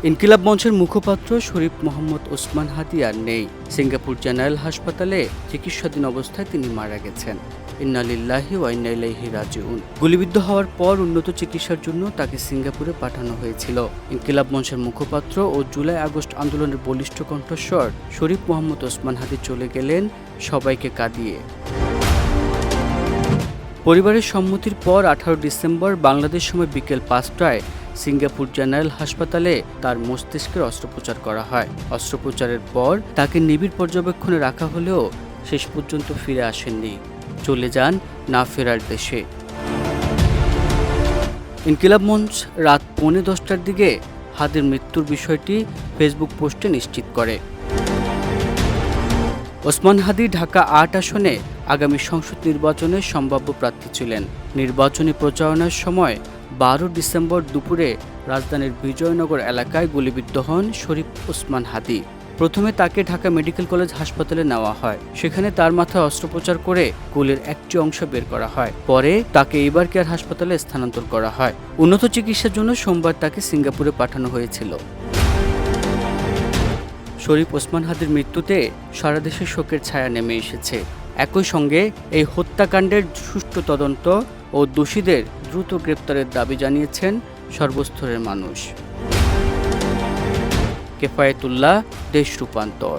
ইনকিলাব মঞ্চের মুখপাত্র শরীফ মোহাম্মদ ওসমান হাদি আর নেই। সিঙ্গাপুর জেনারেল হাসপাতালে চিকিৎসাধীন অবস্থায় তিনি মারা গেছেন। ইন্না লিল্লাহি ওয়া ইন্না ইলাইহি রাজিউন। গুলিবিদ্ধ হওয়ার পর উন্নত চিকিৎসার জন্য তাকে সিঙ্গাপুরে পাঠানো হয়েছিল। ইনকিলাব মঞ্চের মুখপাত্র ও জুলাই আগস্ট আন্দোলনের বলিষ্ঠ কণ্ঠস্বর শরীফ মোহাম্মদ ওসমান হাদি চলে গেলেন সবাইকে কাঁদিয়ে। পরিবারের সম্মতির পর 18 ডিসেম্বর বাংলাদেশ সময় বিকেল 5টায় সিঙ্গাপুর জেনারেল হাসপাতালে তার মস্তিষ্কের অস্ত্রোপচার করা হয়। অস্ত্রোপচারের পর তাকে নিবিড় পর্যবেক্ষণে রাখা হলেও শেষ পর্যন্ত ফিরে আসেননি, চলে যান না ফেরার দেশে। ইনকিলাব মঞ্চ রাত 10:45টার দিকে হাদির মৃত্যুর বিষয়টি ফেসবুক পোস্টে নিশ্চিত করে। ওসমান হাদি ঢাকা ৮ আসনে আগামী সংসদ নির্বাচনের সম্ভাব্য প্রার্থী ছিলেন। নির্বাচনী প্রচারণার সময় 12 ডিসেম্বর দুপুরে রাজধানীর বিজয়নগর এলাকায় গুলিবিদ্ধ হন শরীফ ওসমান হাদি। প্রথমে তাকে ঢাকা মেডিকেল কলেজ হাসপাতালে নেওয়া হয়। সেখানে তার মাথায় অস্ত্রোপচার করে কুলের একটি অংশ বের করা হয়। পরে তাকে এবার কেয়ার হাসপাতালে স্থানান্তর করা হয়। উন্নত চিকিৎসার জন্য সোমবার তাকে সিঙ্গাপুরে পাঠানো হয়েছিল। শরীফ ওসমান হাদির মৃত্যুতে সারা দেশে শোকের ছায়া নেমে এসেছে। একই সঙ্গে এই হত্যাকাণ্ডের সুষ্ঠু তদন্ত ও দোষীদের দ্রুত গ্রেপ্তারের দাবি জানিয়েছেন সর্বস্তরের মানুষ। কেফায়েতুল্লাহ, দেশ রূপান্তর।